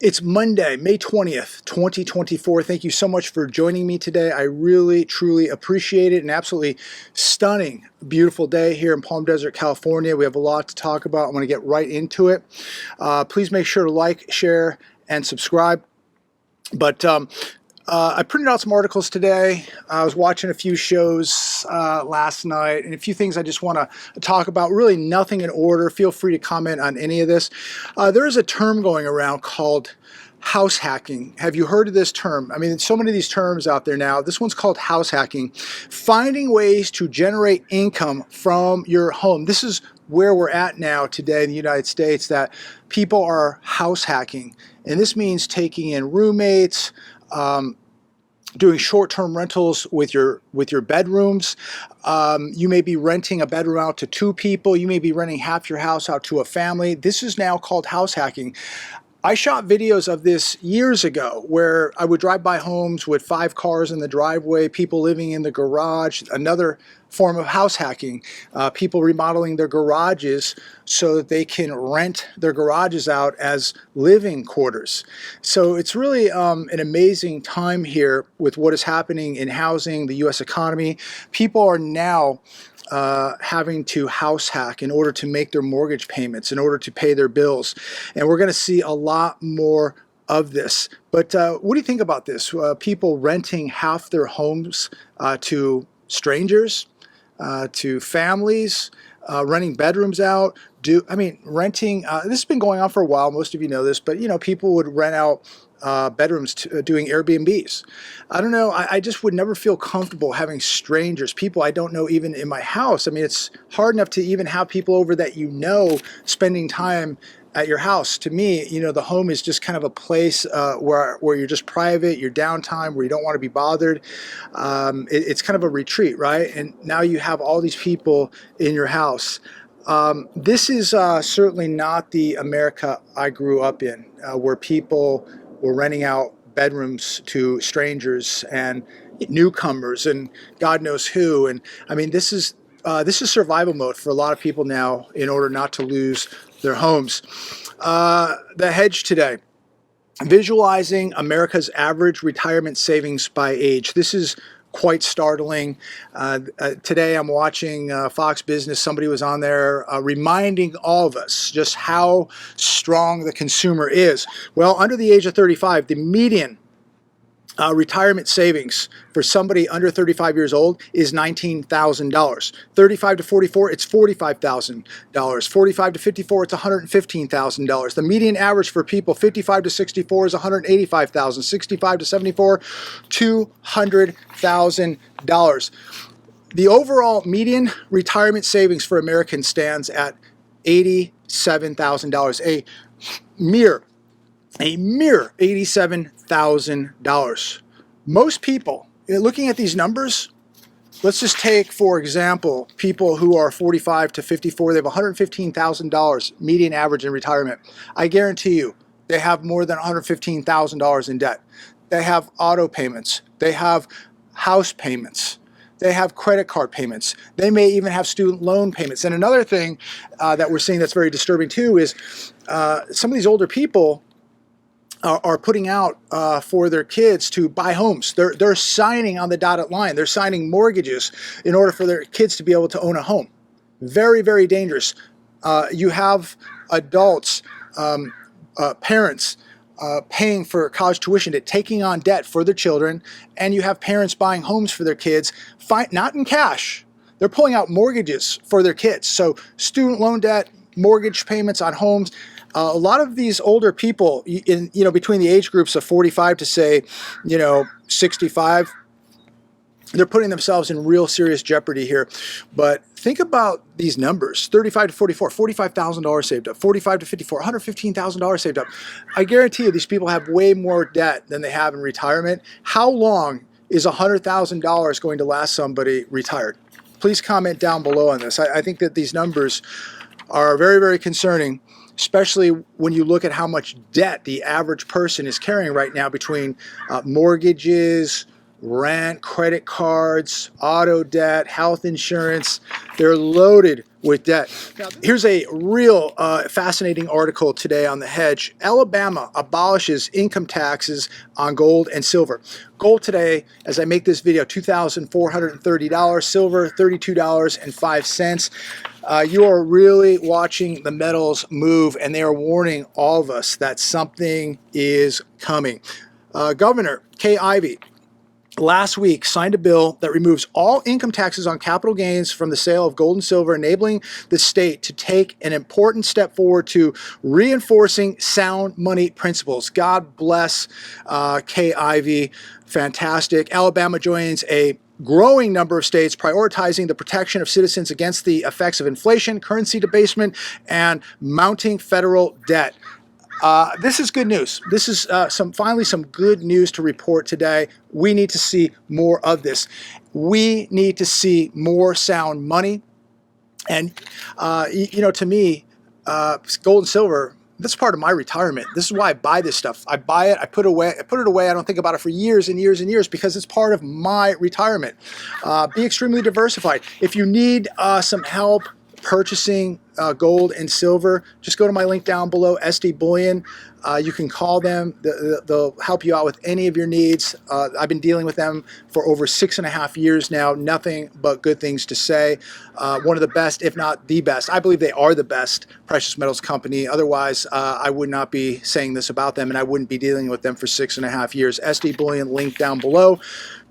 It's Monday, May 20th, 2024. Thank you so much for joining me today. I really, truly appreciate it. An absolutely stunning, beautiful day here in Palm Desert, California. We have a lot to talk about. I'm going to get right into it. Please make sure to like, share, and subscribe. But I printed out some articles today. I was watching a few shows last night and a few things I just want to talk about. Really nothing in order. Feel free to comment on any of this. There is a term going around called house hacking. Have you heard of this term? I mean, so many of these terms out there now. This one's called house hacking. Finding ways to generate income from your home. This is where we're at now today in the United States, that people are house hacking. And this means taking in roommates, doing short-term rentals with your bedrooms. You may be renting a bedroom out to two people. You may be renting half your house out to a family. This is now called house hacking. I shot videos of this years ago where I would drive by homes with 5 cars in the driveway, people living in the garage, another form of house hacking, people remodeling their garages so that they can rent their garages out as living quarters. So it's really an amazing time here with what is happening in housing, the U.S. economy. People are now having to house hack in order to make their mortgage payments, in order to pay their bills. And we're going to see a lot more of this. But what do you think about this? People renting half their homes to strangers, to families, renting bedrooms out. Renting, this has been going on for a while. Most of you know this, but people would rent out bedrooms doing Airbnbs. I don't know. I just would never feel comfortable having strangers, people I don't know, even in my house. I mean, it's hard enough to even have people over that spending time at your house. To me, the home is just kind of a place where you're just private, your downtime, where you don't want to be bothered. It's kind of a retreat, right? And now you have all these people in your house. This is certainly not the America I grew up in, where people were renting out bedrooms to strangers and newcomers and God knows who. And I mean, this is survival mode for a lot of people now in order not to lose their homes. The hedge today. Visualizing America's average retirement savings by age. This is quite startling. Today I'm watching Fox Business. Somebody was on there reminding all of us just how strong the consumer is. Well, under the age of 35, the median retirement savings for somebody under 35 years old is $19,000. 35 to 44, it's $45,000. 45 to 54, it's $115,000. The median average for people 55 to 64 is $185,000. 65 to 74, $200,000. The overall median retirement savings for Americans stands at $87,000. A mere $87,000. Most people, looking at these numbers, let's just take, for example, people who are 45 to 54, they have $115,000 median average in retirement. I guarantee you, they have more than $115,000 in debt. They have auto payments. They have house payments. They have credit card payments. They may even have student loan payments. And another thing that we're seeing that's very disturbing too is some of these older people are putting out for their kids to buy homes. They're signing on the dotted line. They're signing mortgages in order for their kids to be able to own a home. Very, very dangerous. You have adults, parents paying for college tuition, taking on debt for their children, and you have parents buying homes for their kids, not in cash. They're pulling out mortgages for their kids. So student loan debt, mortgage payments on homes. A lot of these older people, between the age groups of 45 to say, 65, they're putting themselves in real serious jeopardy here. But think about these numbers: 35 to 44, $45,000 saved up; 45 to 54, $115,000 saved up. I guarantee you, these people have way more debt than they have in retirement. How long is $100,000 going to last somebody retired? Please comment down below on this. I think that these numbers are very, very concerning, especially when you look at how much debt the average person is carrying right now between mortgages, rent, credit cards, auto debt, health insurance. They're loaded with debt. Now, here's a real fascinating article today on The Hedge. Alabama abolishes income taxes on gold and silver. Gold today, as I make this video, $2,430. Silver, $32.05. You are really watching the metals move, and they are warning all of us that something is coming. Governor Kay Ivey last week signed a bill that removes all income taxes on capital gains from the sale of gold and silver, enabling the state to take an important step forward to reinforcing sound money principles. God bless Kay Ivey. Fantastic. Alabama joins a growing number of states prioritizing the protection of citizens against the effects of inflation, currency debasement, and mounting federal debt. This is good news. This is finally some good news to report today. We need to see more of this. We need to see more sound money. And, to me, gold and silver, that's part of my retirement. This is why I buy this stuff. I buy it, I put it away. I don't think about it for years and years and years because it's part of my retirement. Be extremely diversified. If you need some help purchasing gold and silver, just go to my link down below, SD Bullion. You can call them. They'll help you out with any of your needs. I've been dealing with them for over 6.5 years now. Nothing but good things to say. One of the best, if not the best. I believe they are the best precious metals company. Otherwise, I would not be saying this about them, and I wouldn't be dealing with them for 6.5 years. SD Bullion, link down below.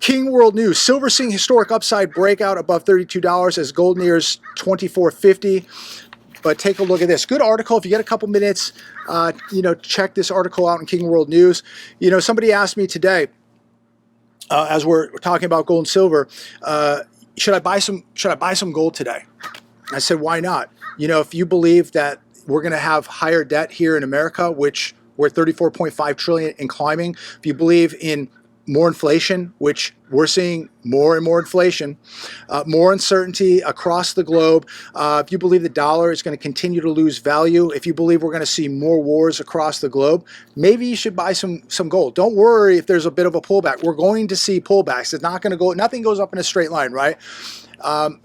King World News, silver seeing historic upside breakout above $32 as gold nears $24.50. But take a look at this. Good article. If you get a couple minutes, check this article out in King World News. Somebody asked me today, as we're talking about gold and silver, should I buy some gold today? I said, why not? If you believe that we're going to have higher debt here in America, which we're 34.5 trillion and climbing, if you believe in more inflation, which we're seeing more and more inflation, more uncertainty across the globe. If you believe the dollar is going to continue to lose value, if you believe we're going to see more wars across the globe, maybe you should buy some gold. Don't worry if there's a bit of a pullback. We're going to see pullbacks. It's not going to go, nothing goes up in a straight line, right?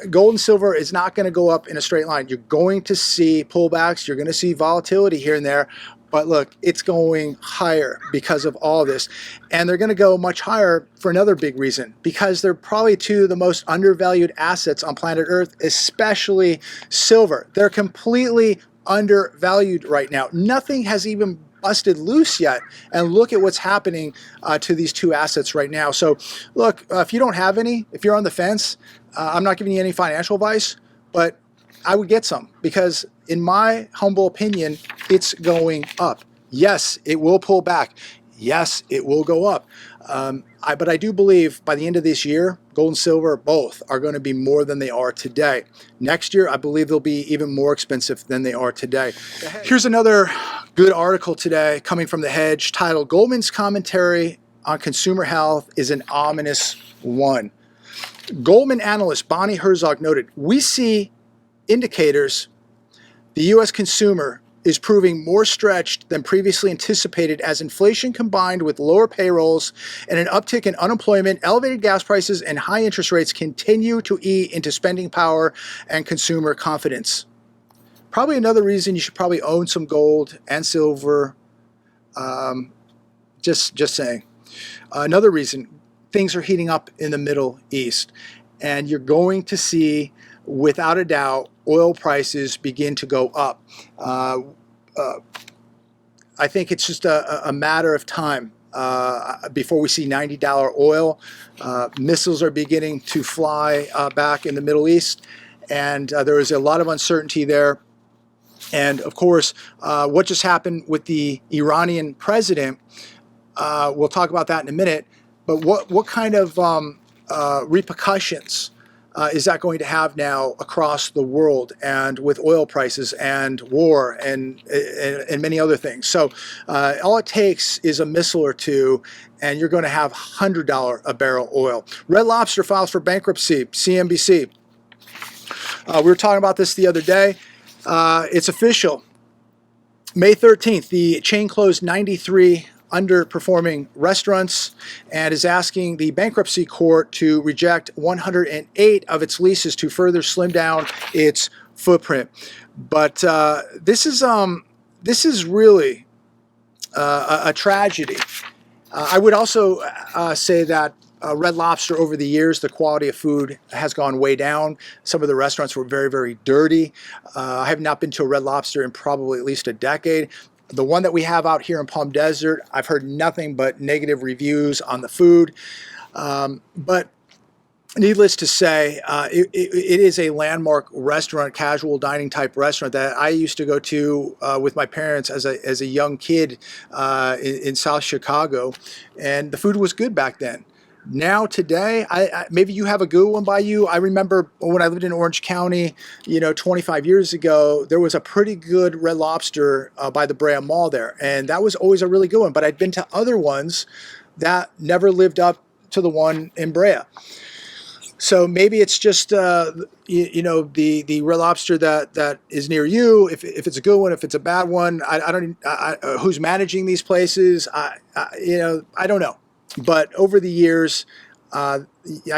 Gold and silver is not going to go up in a straight line. You're going to see pullbacks. You're going to see volatility here and there. But look, it's going higher because of all this. And they're going to go much higher for another big reason, because they're probably two of the most undervalued assets on planet Earth, especially silver. They're completely undervalued right now. Nothing has even busted loose yet. And look at what's happening to these two assets right now. So look, if you don't have any, if you're on the fence, I'm not giving you any financial advice, but I would get some, because in my humble opinion, it's going up. Yes, it will pull back. Yes, it will go up. But I do believe by the end of this year, gold and silver both are going to be more than they are today. Next year, I believe they'll be even more expensive than they are today. Here's another good article today coming from The Hedge titled, Goldman's Commentary on Consumer Health is an Ominous One. Goldman analyst Bonnie Herzog noted, we see indicators the U.S. consumer is proving more stretched than previously anticipated as inflation combined with lower payrolls and an uptick in unemployment, elevated gas prices, and high interest rates continue to eat into spending power and consumer confidence. Probably another reason you should probably own some gold and silver. Just saying. Another reason, things are heating up in the Middle East, and you're going to see, without a doubt, oil prices begin to go up. I think it's just a matter of time before we see $90 oil. Missiles are beginning to fly back in the Middle East, and there is a lot of uncertainty there. And of course, what just happened with the Iranian president, we'll talk about that in a minute, but what kind of repercussions is that going to have now across the world, and with oil prices and war and many other things? So all it takes is a missile or two, and you're going to have $100 a barrel oil. Red Lobster files for bankruptcy, CNBC. We were talking about this the other day. It's official. May 13th, the chain closed 93 underperforming restaurants and is asking the bankruptcy court to reject 108 of its leases to further slim down its footprint. But this is really a tragedy. I would also say that Red Lobster, over the years, the quality of food has gone way down. Some of the restaurants were very, very dirty. I have not been to a Red Lobster in probably at least a decade. The one that we have out here in Palm Desert, I've heard nothing but negative reviews on the food. But needless to say, it is a landmark restaurant, casual dining type restaurant that I used to go to with my parents as a young kid in South Chicago, and the food was good back then. Now today, maybe you have a good one by you. I remember when I lived in Orange County, 25 years ago, there was a pretty good Red Lobster by the Brea Mall there, and that was always a really good one. But I'd been to other ones that never lived up to the one in Brea. So maybe it's just the Red Lobster that is near you. If it's a good one, if it's a bad one, I don't. Who's managing these places? I don't know. But over the years, I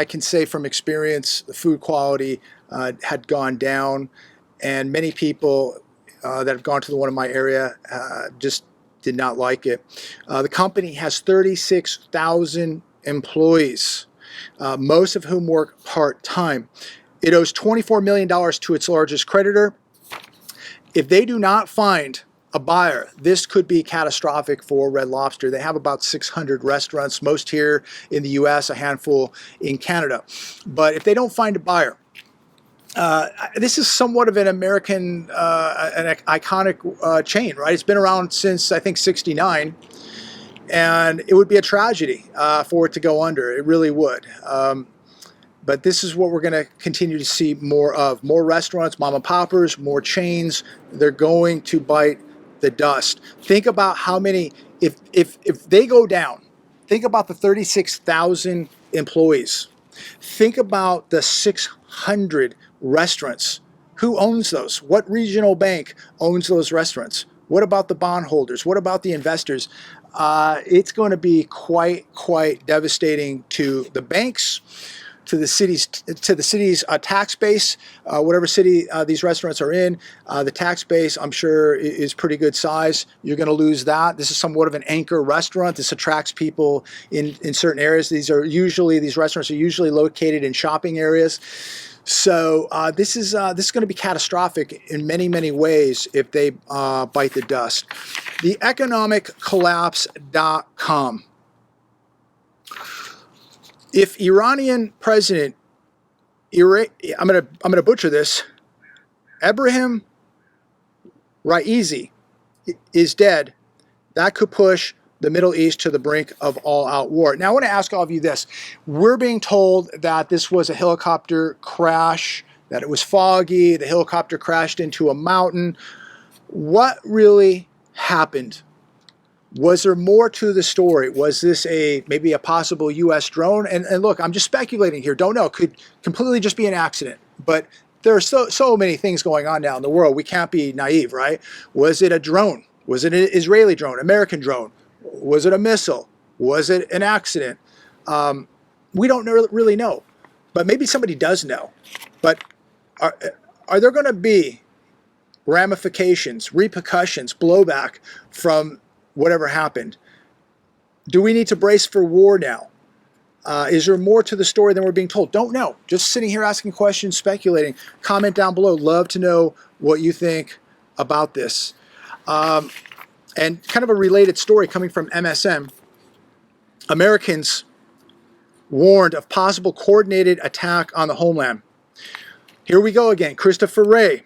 can say from experience, the food quality had gone down, and many people that have gone to the one in my area just did not like it. The company has 36,000 employees. Most of whom work part-time. It owes $24 million to its largest creditor. If they do not find a buyer, this could be catastrophic for Red Lobster. They have about 600 restaurants, most here in the US, a handful in Canada. But if they don't find a buyer, this is somewhat of an American, an iconic chain, right? It's been around since, I think, '69. And it would be a tragedy for it to go under. It really would. But this is what we're going to continue to see more of. More restaurants, mom and poppers, more chains. They're going to bite the dust. Think about how many, if they go down, think about the 36,000 employees. Think about the 600 restaurants. Who owns those? What regional bank owns those restaurants? What about the bondholders? What about the investors? It's going to be quite devastating to the banks, to the city's tax base, whatever city these restaurants are in. The tax base, I'm sure, is pretty good size. You're going to lose that. This is somewhat of an anchor restaurant. This attracts people in certain areas. These restaurants are usually located in shopping areas. So this is going to be catastrophic in many ways if they bite the dust. The economiccollapse.com. If Iranian President, I'm gonna butcher this, Ebrahim Raisi is dead, that could push the Middle East to the brink of all-out war. Now, I want to ask all of you this. We're being told that this was a helicopter crash, that it was foggy, the helicopter crashed into a mountain. What really happened? Was there more to the story? Was this maybe a possible U.S. drone? And look, I'm just speculating here. Don't know. Could completely just be an accident. But there are so many things going on now in the world. We can't be naive, right? Was it a drone? Was it an Israeli drone, American drone? Was it a missile? Was it an accident? We don't really know, but maybe somebody does know. But are there going to be ramifications, repercussions, blowback from whatever happened? Do we need to brace for war now? Is there more to the story than we're being told? Don't know. Just sitting here asking questions, speculating. Comment down below. Love to know what you think about this. And kind of a related story coming from MSN. Americans warned of possible coordinated attack on the homeland. Here we go again. Christopher Wray.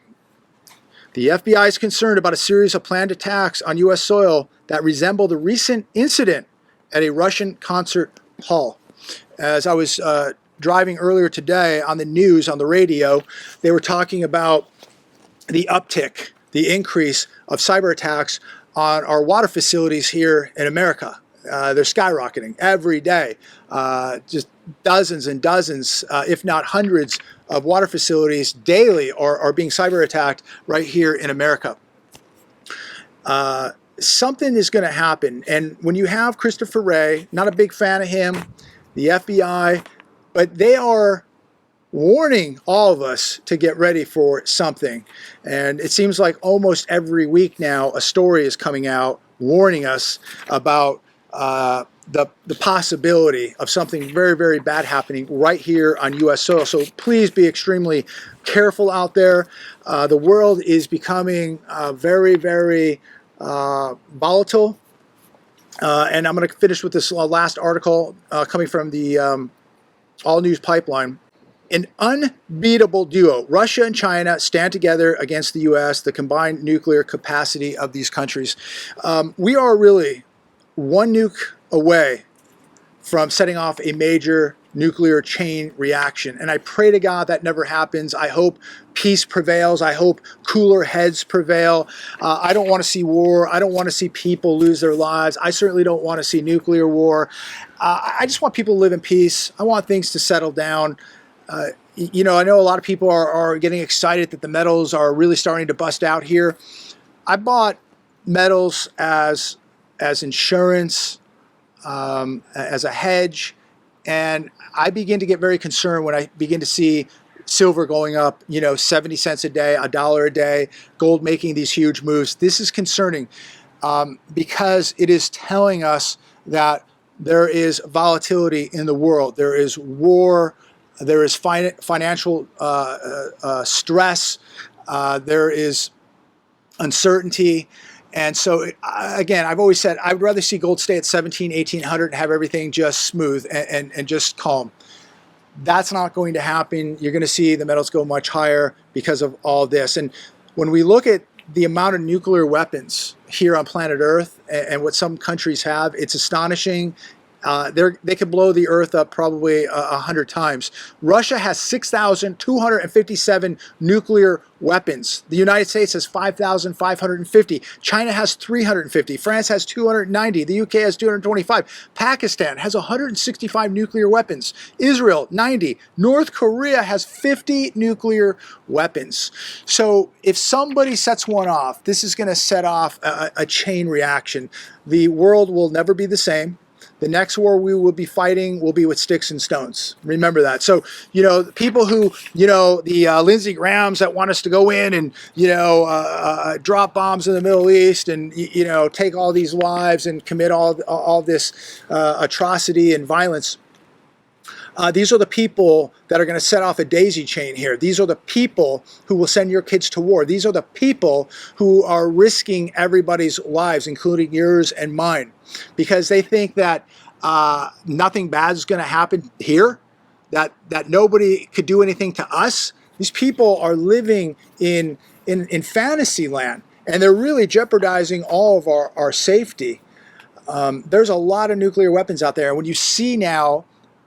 The FBI is concerned about a series of planned attacks on U.S. soil that resemble the recent incident at a Russian concert hall. As I was driving earlier today on the news, on the radio, they were talking about the uptick, the increase of cyber attacks on our water facilities here in America. They're skyrocketing every day. Just dozens and dozens, if not hundreds, of water facilities daily are being cyber attacked right here in America. Something is going to happen. And when you have Christopher Wray, not a big fan of him, the FBI, but they are warning all of us to get ready for something. And it seems like almost every week now a story is coming out warning us about the possibility of something very, very bad happening right here on U.S. soil. So please be extremely careful out there. The world is becoming very, very volatile. And I'm going to finish with this last article coming from the All News Pipeline. An unbeatable duo. Russia and China stand together against the U.S., the combined nuclear capacity of these countries. We are really one nuke away from setting off a major nuclear chain reaction. And I pray to God that never happens. I hope peace prevails. I hope cooler heads prevail. I don't want to see war. I don't want to see people lose their lives. I certainly don't want to see nuclear war. I just want people to live in peace. I want things to settle down. You know, I know a lot of people are getting excited that the metals are really starting to bust out here. I bought metals as insurance, as a hedge, and I begin to get very concerned when I begin to see silver going up, you know, 70 cents a day, $1 a day, gold making these huge moves. This is concerning because it is telling us that there is volatility in the world. There is war. There is financial stress. There is uncertainty. And so, again, I've always said I'd rather see gold stay at 17, 1800 and have everything just smooth and just calm. That's not going to happen. You're going to see the metals go much higher because of all this. And when we look at the amount of nuclear weapons here on planet Earth and what some countries have, it's astonishing. They could blow the earth up probably 100 times. Russia has 6,257 nuclear weapons. The United States has 5,550. China has 350. France has 290. The UK has 225. Pakistan has 165 nuclear weapons. Israel, 90. North Korea has 50 nuclear weapons. So if somebody sets one off, this is going to set off a chain reaction. The world will never be the same. The next war we will be fighting will be with sticks and stones. Remember that. So, you know, people who, you know, the Lindsey Grahams that want us to go in and, you know, drop bombs in the Middle East and, you know, take all these lives and commit all this atrocity and violence. These are the people that are going to set off a daisy chain here. These are the people who will send your kids to war. These are the people who are risking everybody's lives, including yours and mine, because they think that nothing bad is going to happen here, that nobody could do anything to us. These people are living in fantasy land, and they're really jeopardizing all of our safety. There's a lot of nuclear weapons out there. And when you see now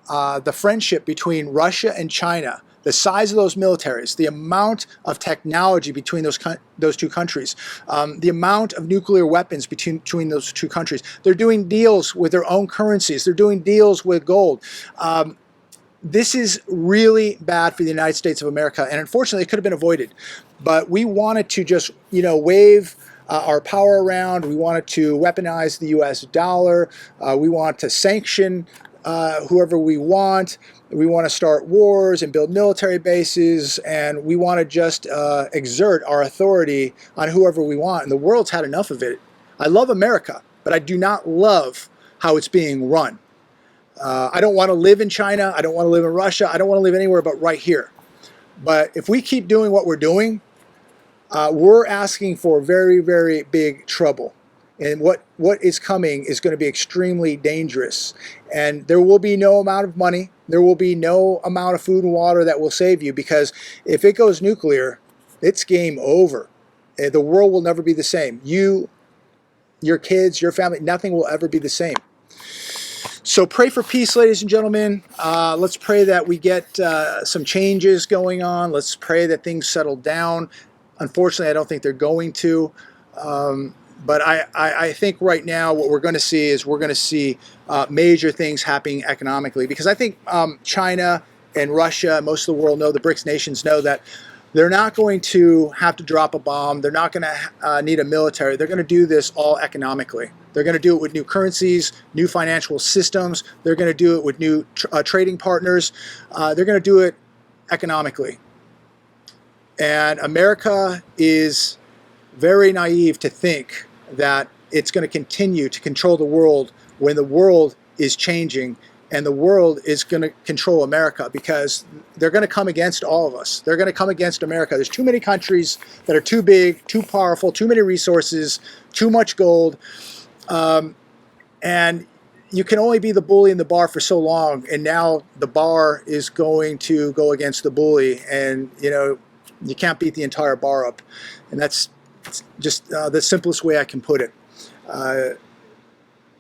the friendship between Russia and China, the size of those militaries, the amount of technology between those two countries, the amount of nuclear weapons between those two countries. They're doing deals with their own currencies. They're doing deals with gold. This is really bad for the United States of America, and unfortunately, it could have been avoided. But we wanted to just, you know, wave our power around. We wanted to weaponize the U.S. dollar. We want to sanction whoever we want. We want to start wars and build military bases, and we want to just exert our authority on whoever we want. And the world's had enough of it. I love America, but I do not love how it's being run. I don't want to live in China. I don't want to live in Russia. I don't want to live anywhere but right here. But if we keep doing what we're doing, we're asking for very, very big trouble. And what is coming is going to be extremely dangerous. And there will be no amount of money. There will be no amount of food and water that will save you, because if it goes nuclear, it's game over. The world will never be the same. You, your kids, your family, nothing will ever be the same. So pray for peace, ladies and gentlemen. Let's pray that we get some changes going on. Let's pray that things settle down. Unfortunately, I don't think they're going to. But I think right now what we're going to see is we're going to see major things happening economically, because I think China and Russia, most of the world know, the BRICS nations know that they're not going to have to drop a bomb. They're not going to need a military. They're going to do this all economically. They're going to do it with new currencies, new financial systems. They're going to do it with new trading partners. They're going to do it economically. And America is very naive to think that it's going to continue to control the world when the world is changing and the world is going to control America, because they're going to come against all of us. They're going to come against America. There's too many countries that are too big, too powerful, too many resources, too much gold. And you can only be the bully in the bar for so long. And now the bar is going to go against the bully. And, you know, you can't beat the entire bar up. And that's just the simplest way I can put it.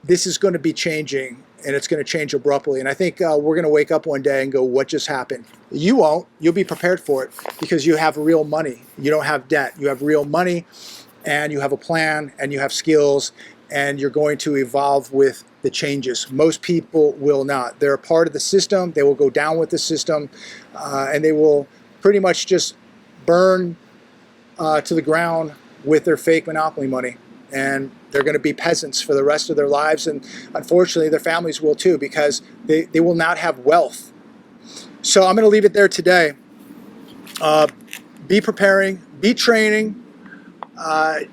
This is going to be changing, and it's going to change abruptly. And I think we're going to wake up one day and go, what just happened? You won't. You'll be prepared for it because you have real money. You don't have debt. You have real money, and you have a plan, and you have skills, and you're going to evolve with the changes. Most people will not. They're a part of the system. They will go down with the system, and they will pretty much just burn to the ground with their fake monopoly money. And they're going to be peasants for the rest of their lives. And unfortunately, their families will too, because they will not have wealth. So I'm going to leave it there today. Be preparing, be training.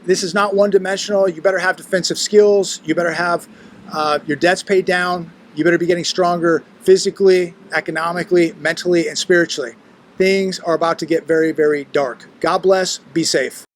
This is not one-dimensional. You better have defensive skills. You better have your debts paid down. You better be getting stronger physically, economically, mentally, and spiritually. Things are about to get very, very dark. God bless. Be safe.